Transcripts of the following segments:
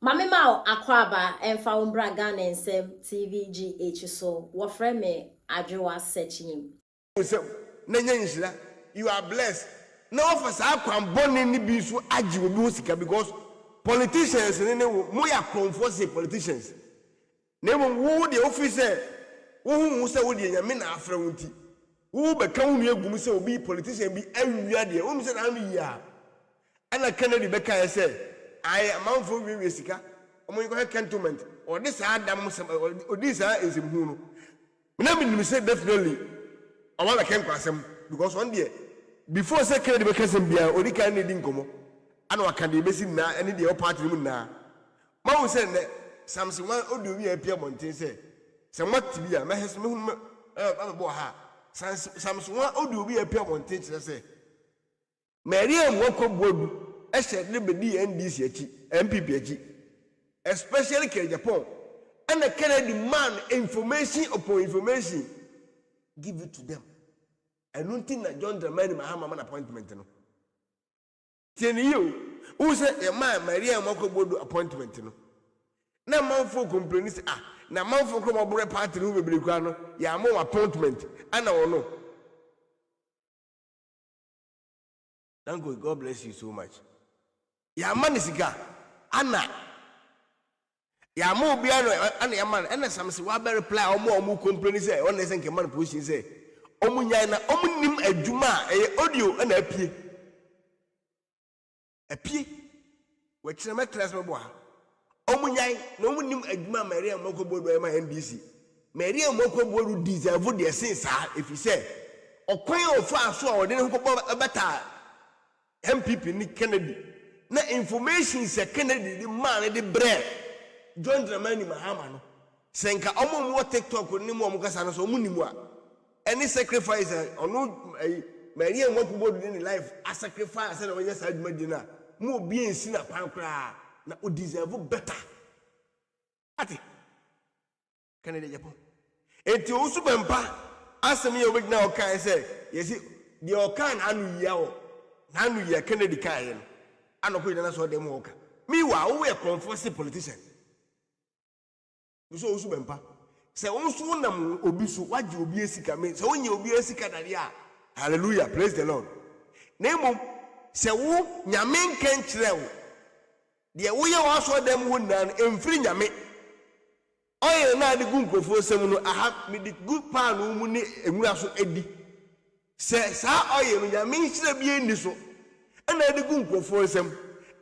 Mame ma akwaba emfa umbra Ghana ensem TVGH so wofre me adwowa searching. You are blessed. No for sa kwan boni ni bi so agi obi ho sika because politicians ne mo ya comfort politicians. Na mo wo de officer wo hu se wo de nyame na afra wonti. Wo be ka hu egum se obi politician bi awia de wo mi se na no ya. Ana Kennedy be ka say I am for we sika. Omo yi ko cantonment or this adam some or this is hu no. Na me say definitely I want to ken kwasem because one day before say Kennedy be kasem bia odi kan ne di nkomo ana waka de besi na ene de party mu na ma wo say ne Samson one odi wi apia monten say se what bia me hes me hu bo ha Samson one odi wi apia monten kire say Mariam wako Boadu e she ne be di NDC achi NPP achi especially ke Japan and the Kennedy man information upon information give it to them. I don't think that John Dramani Mahama man appointment. No. Tell you, who said a man, Maria Moko Boadu appointment? No. Now, man for complaints, now man for come aboard party who will be Grano, ya more appointment, and I don't know. Thank God, God bless you so much. Ya man is a Anna. Ya mo biano ana ya man ana samse wa be reply omo complain say on say nke man position say omo nyan na omo nim adwuma e audio ana apie we kire me class me bo ha omo nyan na omo nim adwuma Maria Moko Boadu e ma NDC Maria Moko Boadu deserve the sense if you say okwan ofa so a ode ne ko beta NPP ni Kennedy na information say Kennedy the man the bread John Dramani Mahama no senka omo mo TikTok ni mo kasa no so omo ni mu a any sacrifice ono Maria Moko Boadu in life a sacrifice na wanya sa adwuma di na mo obi ensi na pan kra na o deserve better ati Kennedy Japan enti o su bempa asem ye obi na o kan say yesi the o kan anu ya o na anu ya Kennedy kan ye no anoko ina na so dem o ka me wa wo we comfort politician so usu bempa se unsu nam obi so waje obi esika me se onye obi esika dare a hallelujah praise the Lord nemo se wo nyame nkan kire wo de wo ye wo so dem wo nan emfiri nyame oye na de gu nkofo sem no aha me de good pan mu ne enwura so edi se sa oye no nyame kire bi eni so na de gu nkofo sem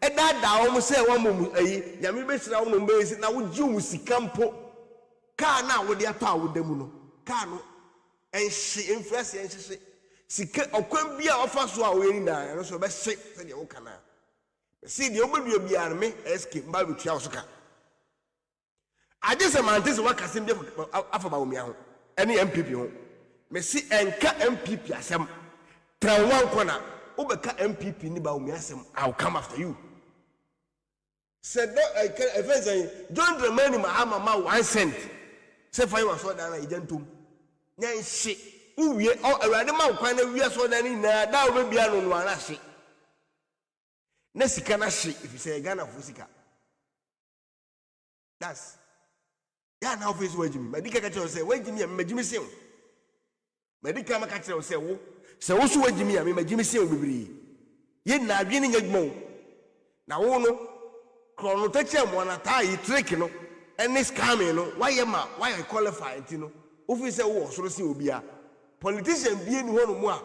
edada wo se wo mo ayi nyame be sira wo no be si na wo ji wo sikampo ka na wo de ato a wo demu no ka no enhye influence enhye sika okwan bia ofa so a wo yini na no so be hye se de wo kana si de obedu bia me eske mba betua wo so ka aje se mantis wa kasem de afa ba wo mia ho ene MPP ho me si enka MPP asem trawan kona obeka MPP ni ba wo mia asem I'll come after you said I can say John Dramani Mahama ma 1 cent say for you so dan na ijantum nyan hye uwie awurade ma kwan na wie so dan ni na da wo bia no no ana hye na sika na hye if you say Ghana for sika that's ya na office wajimi medika ka tell say wajimi ya majimi sem medika ma ka tell say wo se wo so wajimi ya me majimi sem bibiri ye na adwe ni nyadwuma na wo no krono teche mo na ta yi trick no any scamming no why qualify it no office wo soro se obia politician bie ni hono mu a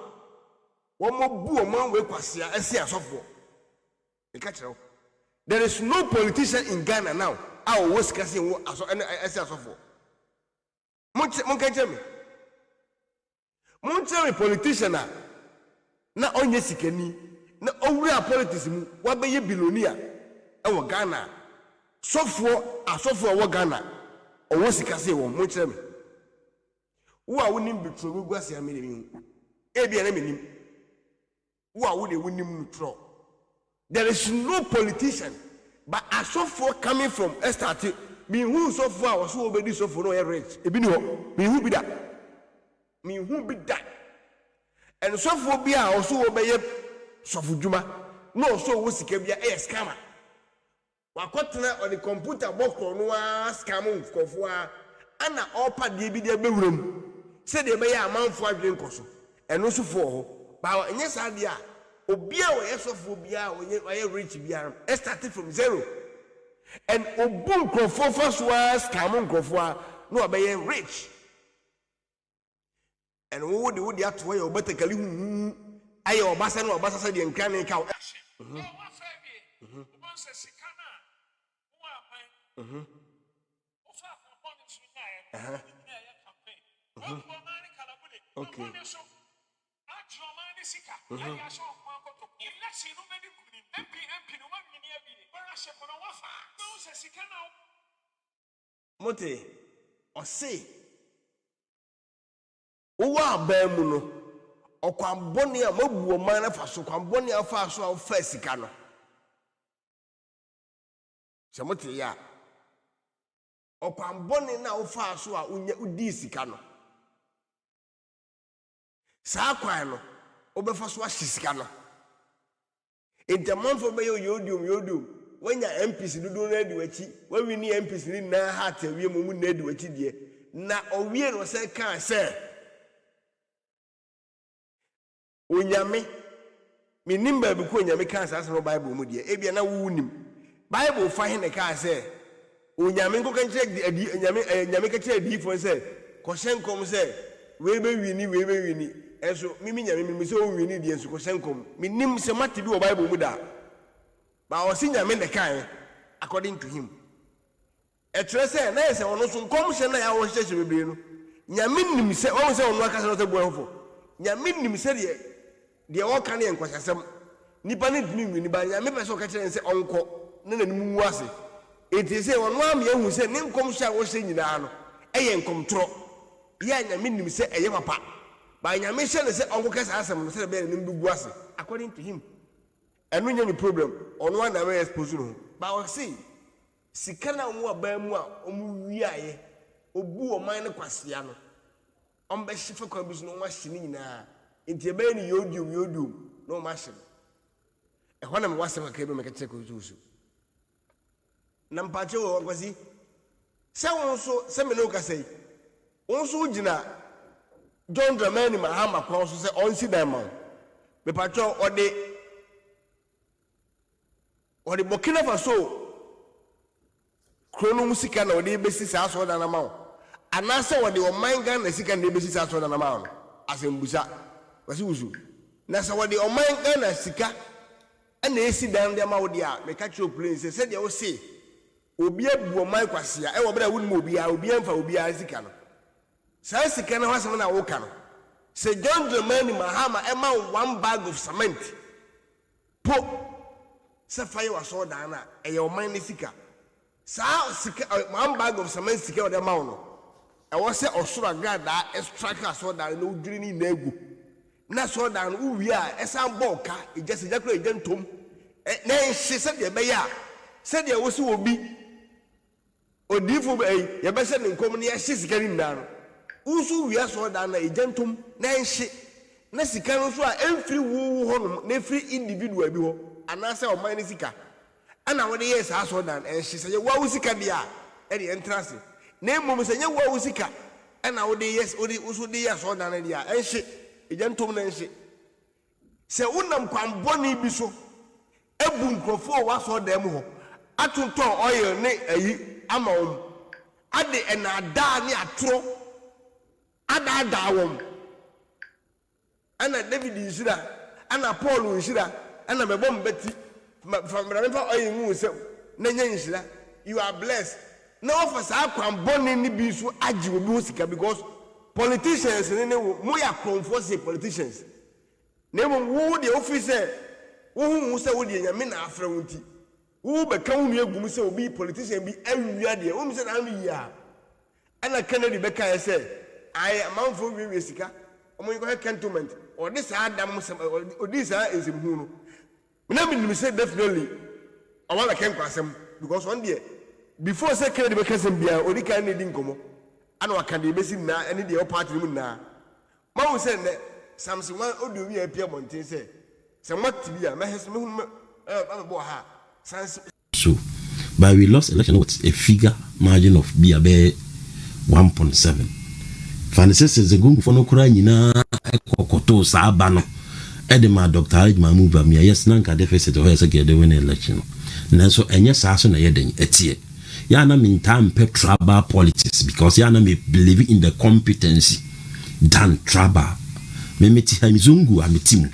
wo mo bu o man we kwase ase asofo e ka kire there is no politician in Ghana now a wo skase wo ase asofo mon ka kire me mon tell politician na onye sikani na owura politics mu wa be ye billionaire e wo Ghana asofo wo Ghana owo sikase wo mo kire me wo a wonim betro go gwase amene mi e bia na menim wo a wo de wonim nutro there is no politician but asofo coming from start me who sofo a wo so obedi sofo no rich e bi ni ho me who bi da and sofo bi a wo so obeye sofo djuma no so wo sika bia e scammer wakotena on the computer box no a scam nkofo a ana opa de bi de bewuram se de be ya amanfo adwen koso eno so fo ho ba enye sa de a obi a wo yesofo bia oye rich bia started from zero and obun nkofo first was scam nkofo a no be rich and wo de ato ye obatakali hu aye obasa na obasa se de nkran ne ka Okay. Mote o say uwa abamu no okwamboni a mabuo man na faso kwamboni afa so a fa sika no se mote ya okwamboni na ofa so a unya udi sika no saa kwan no obefa so ahye sika no entamanfo be yodum wanya MPs dudu na adi wachi wawini MPs ni na hat awie mu na adi wachi de na owie no se kan se onyame minimba bi ko onyame kan sa no Bible mu de ebia na wunim Bible fa he ne kan se onyame nko kan kire adi onyame ka kire adi fo se ko hyenkom se we be wini enso mimi nyame mimi se o wini de enso ko hyenkom minim se mate bi wo Bible mu da ba o si nyame ne kan according to him etre se na se ono so nkom hye na ya wo hye bebre no nyame nim se o se ono aka se no te buafo nyame nim se de o kan ye nkwasasem nipa ne dimi wini ba nyame pese o ka kire se onko na nanim wu ase enti se ono am ye hu se ne nkom hye a wo hye nyina no eye nkom tro ya nyame nim se eye papa ba nyame hye ne se onko kasa asem no se be nim bu ase according to him enu nya ni problem ono na we expose no ba o see sika na wo aba mu a omu wiaye obu o man ne kwasea no ombe hyefa kwa bisu no wa hye ni nyina enti e ba ni yodum no ma hye e ho na me wasem ka ebe me ka cheko zuzu na mpache wo kwasi se won so se me no ka sei won so gina John Dramani Mahama kwa so se onsi dan ma me pacho odi Burkina Faso krono musika na odi besi sa so da na ma anase odi o manga na sika na besi sa so da na ma asembusa wasi wusu na sa odi o manga na sika ana esi dan de ma odi a me ka chi opulence se de o se obi abu o man kwasea e wo bra wunu obi a obi amfa obi a sika no sa sika na wasem na wo ka no se John Dramani Mahama e ma 1 bag of cement po se fire was so down e your man sika sa sika 1 bag of cement sika o de ma no e wo se osoro grada extract so down no dwiri ni na egu na so down uwi a e san boka e just jakro e gentom na hye se de be ya se de wo se obi odifo be ye be se ne nkom ne hye sika ni na no usu wi so down na e gentom na hye na sika no so a emfiri wu ho no na free individual bi ho anase o man sika ana wode yes aso dan en hye se wa usika dia e de entrance na emom se nye wa usika ana wode yes odi usu de yes o dan dia en hye ejantom na en hye se unam kwamboni bi so ebu nkrofo wa so dan mu ho atonton oil ne ayi ama ade enada ne atro ada wom ana David Nshira ana Paul Nshira ana mebom beti from remember oil mu se na nya Nshira you are blessed no for sa kwamboni ni bi so agi obi osika because politicians ne mo ya comfort say politicians na mo wo de officer wo hu se wo de nyame na afra wonti wo be ka hu egum se obi politician bi awia de wo mi se na anu ya ana Kennedy be ka say I am for we sika omo ko cantonment or this adam some or this is hu no na me say definitely I want to ken kwasem because one day before say Kennedy be kasem bia odi kan ne di nkomo ana waka de be si na ene de party mu na ma wo say ne Samson one odu wi apia monten say se mat bia ma hes me hu bo ha sans so but we lost election with a figure margin of be about 1.7. Fancy the gung for no cranyina koto sabano. Edema Dr. Mamu Bamia, yes, Nanka deficit or as a get the win election. Nanso, and yes, I saw a yedding a tear. Yana mean time pet tribal politics because Yana may believe in the competency than tribal. Memeti Hamizungu Amitim.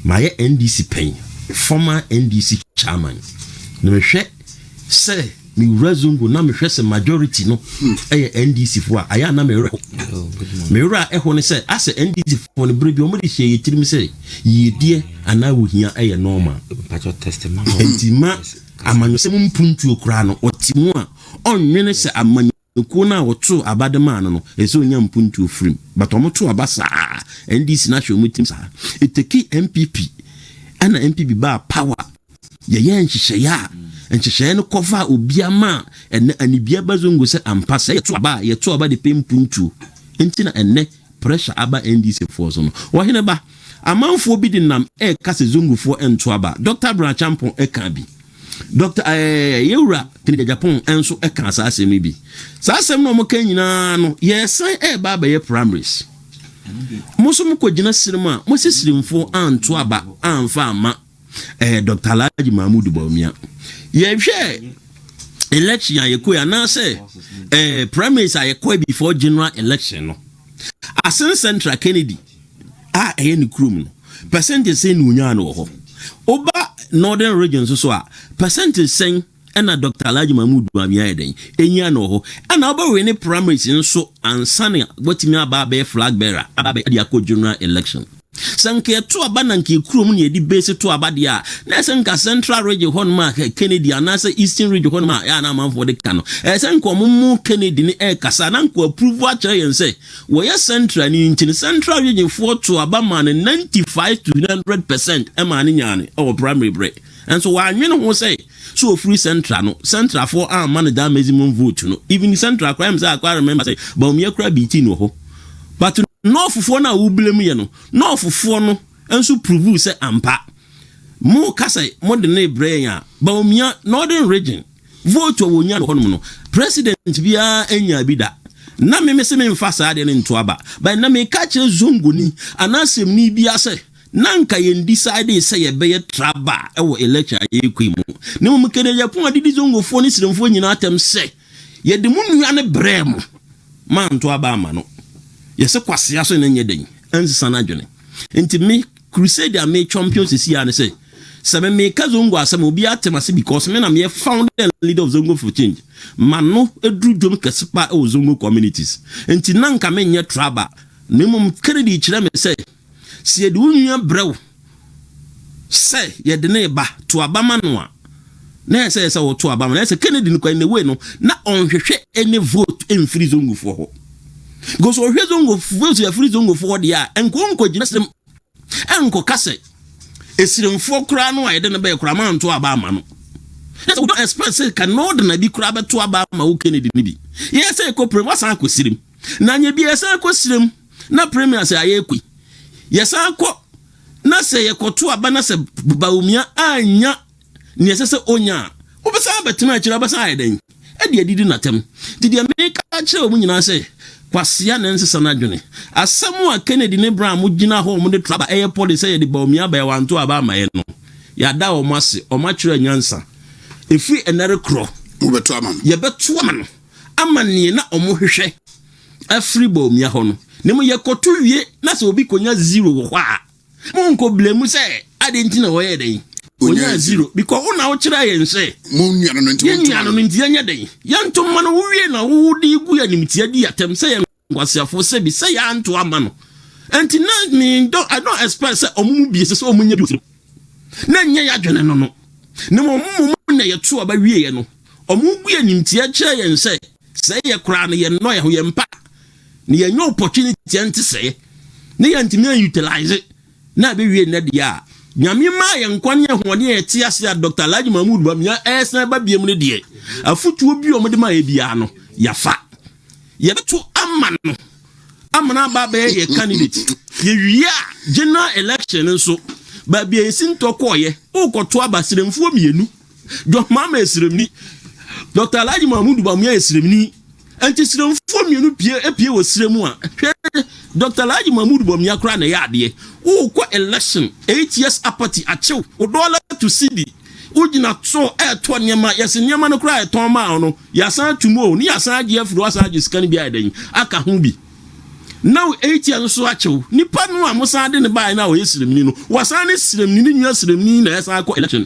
My NDC pain, former NDC chairman. No share, say, me Razungu, na me share majority no, NDC for Ayana me. Mera ehone say, as a NDC for the baby, omodi she tell me say, ye dear, and I will hear a normal. Testimony. Entima, amanyosem puntu krano, or timua, on menese amanyokuna or two abadamano, so nyam puntu free, but omotu abasa, NDC national meetings. It take NPP, and NPP bar power. Ye and shaya. And she no cover ubiama and ibia bazungu say ampasa ye to aba the pem puntu entina enne pressure aba NDC force no wo hene ba amanfo bi dinam kase zungu fo ento aba Dr. Branchampon ka bi Dr. Yewura Kennedy Japan enso ka sa asemi bi sa asem no mo kan nyina no ye san ba ye primaries muso mo kogina sirima mo sisirimfo anto aba amfa ama Dr. Alhaji Mahmoud Bawumia ye hwe election ya yekoya na say primaries are before general election no asen Central Kennedy ni krum no percentage say no nya no ho oba northern region so a percentage say na Dr. Alhaji Mahmoud Bawumia eden enya no ho na oba we ni primaries nso ansane gotimi aba be flag bearer aba be dia ko general election sanke to abananke krum ne edi base to abadia na sanka Central region hon ma Kennedy anasa Eastern region hon ma ya na manfo de kano sanko mumu Kennedy ni kasa na nko approve a kire yen say we ya Central ni ntin Central region for to abama 95 to 100% e ma ni nyane our primary break and so wa anwene ho say so free Central no Central for man da maximum vote no even Central crime say I remember say Bawumia kra BT no ho but no fufuo na wo blame ye no no fufuo no enso prove say ampa mo kasa mo de na brain a Bawumia northern region vote wo nya no hono no president bia enya bi da na me se me mfa sa de nto aba but na me ka kire zongoni anasem ni bia say nanka ye decide say ye be traba e wo election ye kwimu ne mo kene ye pon adidi zongofo ni siremfo nyina atem say ye de munua ne brem man to aba ama no yes kwase aso na nyeden ansisa na dwene enti me crusade a me champions si ya ne say sebe me ka zongo asem obi atemase because me na me founder leader of Zongo for Change mano edru dwom kesepa e Zongo communities enti nanka me nye traba ne mum credit kire me say si edu nua brew say ye de ne ba to abama no a na say wo to abama na say Kennedy no kwa ne we no na onhwehwe any vote en free Zongo for ho because we Zongo vote ya free Zongo for dia enko gina sem enko kase esiremfo kura no ayede ne be kura man to abama no yes we don't expect say can no de na bi kura be to abama wo Kennedy ni bi yes say ko premier san ko sirim na nya bi yes ko sirim na premier say ayekwi yes ko na say yekoto aba na say Bawumia anya ni esese onya obesa betina kira basa ayeden e de didi natem didi America kira omu nyina say kwasia na nsesa na dwene asemu a Kennedy ne bra mu gina ho mu de traba eye policy ye de Bawumia ba wanto aba amaye no ya da o mase o ma kira nyansa efi enere kro mu beto ama ye beto ama no amani na o mu hwehwe afri Bawumia ho no ne mu ye koto wie na se obi konya 0 wo a mu nko blemu se adenti na wo ye den onya 0 because una wo kira ye nse mu nua no nti anya den yanto ma no wo wie na wo di gu ya nimtia di atem se ye ngwasiafo se bi se ya anto ama no enti na me I don't expect say omu bi se omu nya bi na nya ya dwene no no ne mo na ye to aba wie ye no omu gu ya nimtia kira ye nse se ye kura no ye no ye ho ye mpa ne ye nyo opportunity enti se ne ye ntimi utilize na be wie na dia nyame ma ye nkwane ehode ye ti ase a Dr. Alhaji Mahmoud Bawumia esen ba biem ne de afutuo bi o mo de ma ye bia no ya fa ye beto amana ba be ye candidate ye wia general election nso ba bia esin to koye ukoto abasiremfuo mienu do mama esiremni Dr. Alhaji Mahmoud Bawumia esremni enti sremfo mienu pie wo sremu a Dr. Alhaji Mahmoud Bawumia kra na ya ade wo kwa election 8 years apathy achew $1 to cedi ugina so to niema yes niema no kra eton ma no yasan tumo ni yasan age afro asan age scan bi adan aka ho bi now 8 years so achew nipa no amusan de ne bai na wo yesremni no wasan ne sremni ni nwa sremni na yasan kwa election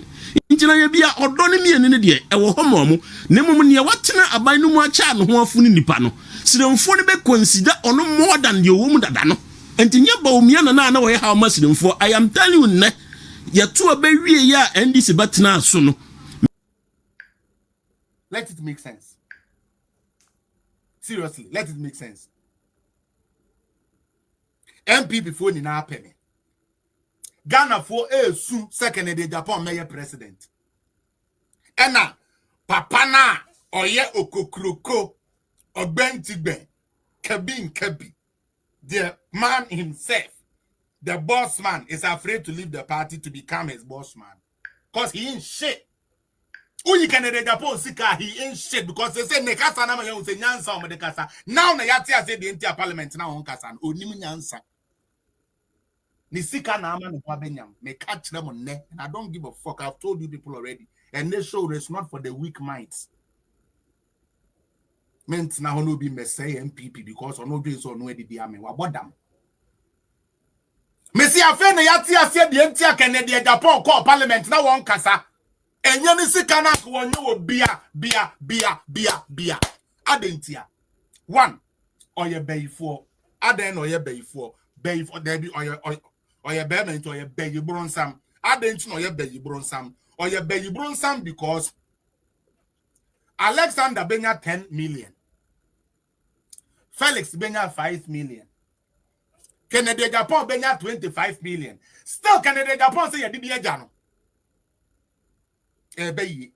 ntina ye bia odo ne mienu ne de ewo homo mu ne mum ne watena aban no mu acha no ho afu ni nipa no siremfo ne be consider ono more than the wo mu dada no ntinye Bawumia na wo ye how much siremfo. I am telling you ne ye to abawie ya NDC batena so no. Let it make sense. Seriously, let it make sense. NPP for ni na apeme. Ghana for su second de Japan mayor president. Ena papa na oye okokroko ogbentigben kabi. The man himself, the boss man, is afraid to leave the party to become his boss man. Because he ain't shit. Uyi Canada Japan sika he ain't shit because they say nekasa na mayon say nyansa o medekasa. Now na yati say the entire parliament na on kasa onim nyansa. Ni sika na ama no benyam. Me catch them on ne. And I don't give a fuck. I've told you people already. And this show is not for the weak minds. Meant na hono be messay NPP because ono do so no edi ame wa bodam. Me si afa na yati ase de entire Canada Japan call parliament na won kasa. Enye ni sika na ko wonye wo bia. Adentia. One, oye bayifo. Aden oye bayifo. Bayifo there be oye bemen to oye bayi bronsam. Adentia oye bayi bronsam. Oye bayi bronsam because Alexander Benya 10 million. Felix Benya 5 million. Canada Japan Benya 25 million. Still Canada Japan say you did jano. Bayi.